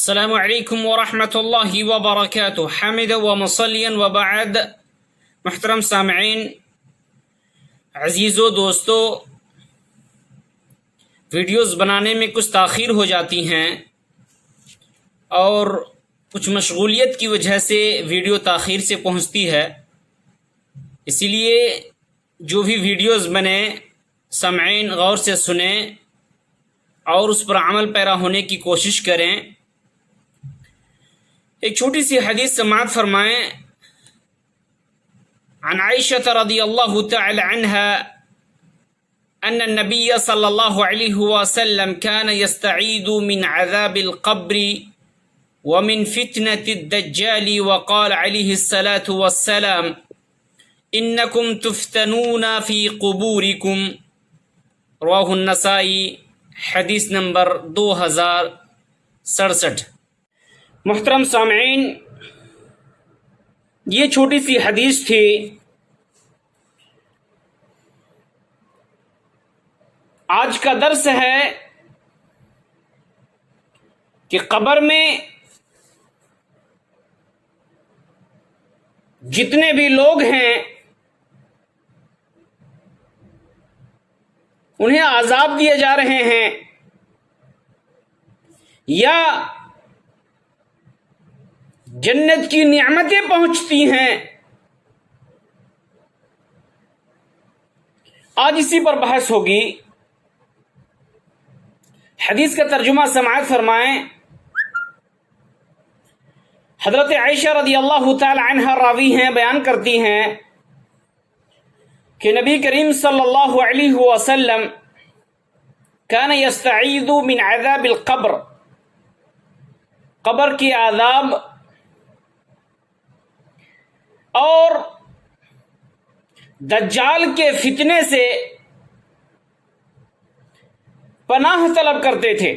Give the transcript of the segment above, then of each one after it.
السلام علیکم ورحمۃ اللہ وبرکاتہ حامد و مصلیا وبعد. محترم سامعین، عزیزو دوستو، ویڈیوز بنانے میں کچھ تاخیر ہو جاتی ہیں اور کچھ مشغولیت کی وجہ سے ویڈیو تاخیر سے پہنچتی ہے. اسی لیے جو بھی ویڈیوز بنے سامعین غور سے سنیں اور اس پر عمل پیرا ہونے کی کوشش کریں. ایک چھوٹی سی حدیث سماعت فرمائیں. عن عائشة رضی اللہ تعالی عنہا ان النبی صلی اللہ علیہ وسلم كان يستعيذ من عذاب القبر ومن فتنة الدجال وقال عليه الصلاة والسلام انکم تفتنون فی قبورکم. رواہ النسائی، حدیث نمبر 2067. محترم سامعین، یہ چھوٹی سی حدیث تھی. آج کا درس ہے کہ قبر میں جتنے بھی لوگ ہیں انہیں عذاب دیے جا رہے ہیں یا جنت کی نعمتیں پہنچتی ہیں. آج اسی پر بحث ہوگی. حدیث کا ترجمہ سماعت فرمائیں. حضرت عائشہ رضی اللہ تعالی عنہ راوی ہیں، بیان کرتی ہیں کہ نبی کریم صلی اللہ علیہ وسلم کان یستعیذ من عذاب القبر، قبر کی عذاب اور دجال کے فتنے سے پناہ طلب کرتے تھے.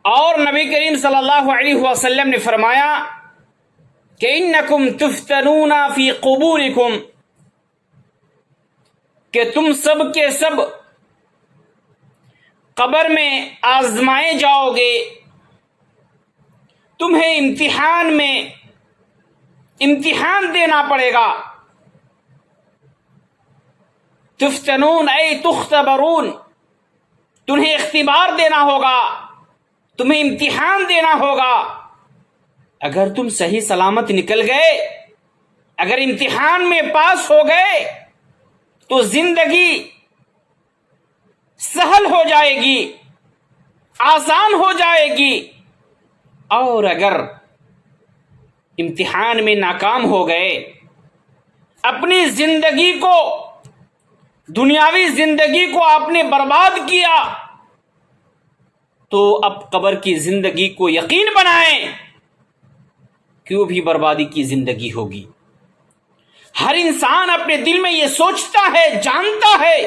اور نبی کریم صلی اللہ علیہ وسلم نے فرمایا کہ انکم تفتنون فی قبورکم، کہ تم سب کے سب قبر میں آزمائے جاؤ گے، تمہیں امتحان دینا پڑے گا. تفتنون ای تختبرون، تمہیں اختبار دینا ہوگا، تمہیں امتحان دینا ہوگا. اگر تم صحیح سلامت نکل گئے، اگر امتحان میں پاس ہو گئے تو زندگی سہل ہو جائے گی، آسان ہو جائے گی. اور اگر امتحان میں ناکام ہو گئے، اپنی زندگی کو، دنیاوی زندگی کو آپ نے برباد کیا، تو اب قبر کی زندگی کو یقین بنائیں کہ وہ بھی بربادی کی زندگی ہوگی. ہر انسان اپنے دل میں یہ سوچتا ہے، جانتا ہے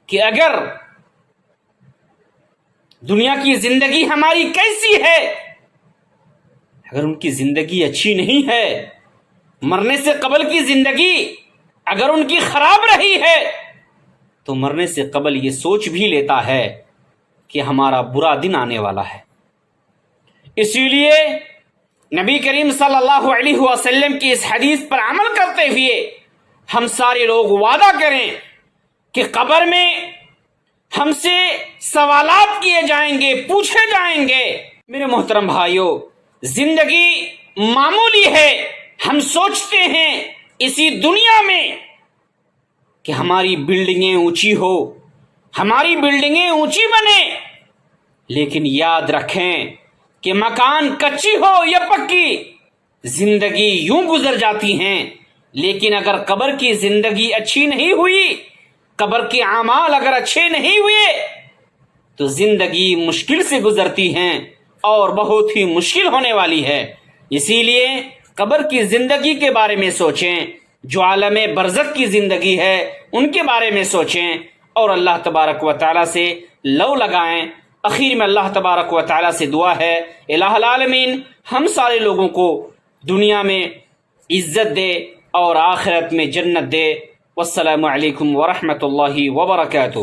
کہ اگر دنیا کی زندگی ہماری کیسی ہے، اگر ان کی زندگی اچھی نہیں ہے، مرنے سے قبل کی زندگی اگر ان کی خراب رہی ہے، تو مرنے سے قبل یہ سوچ بھی لیتا ہے کہ ہمارا برا دن آنے والا ہے. اسی لیے نبی کریم صلی اللہ علیہ وسلم کی اس حدیث پر عمل کرتے ہوئے ہم سارے لوگ وعدہ کریں کہ قبر میں ہم سے سوالات کیے جائیں گے، پوچھے جائیں گے. میرے محترم بھائیو، زندگی معمولی ہے. ہم سوچتے ہیں اسی دنیا میں کہ ہماری بلڈنگیں اونچی ہو، ہماری بلڈنگیں اونچی بنے، لیکن یاد رکھیں کہ مکان کچی ہو یا پکی، زندگی یوں گزر جاتی ہیں. لیکن اگر قبر کی زندگی اچھی نہیں ہوئی، قبر کے اعمال اگر اچھے نہیں ہوئے، تو زندگی مشکل سے گزرتی ہیں اور بہت ہی مشکل ہونے والی ہے. اسی لیے قبر کی زندگی کے بارے میں سوچیں، جو عالم برزخ کی زندگی ہے ان کے بارے میں سوچیں اور اللہ تبارک و تعالیٰ سے لو لگائیں. اخیر میں اللہ تبارک و تعالیٰ سے دعا ہے، الہ العالمین ہم سارے لوگوں کو دنیا میں عزت دے اور آخرت میں جنت دے. والسلام علیکم ورحمۃ اللہ وبرکاتہ.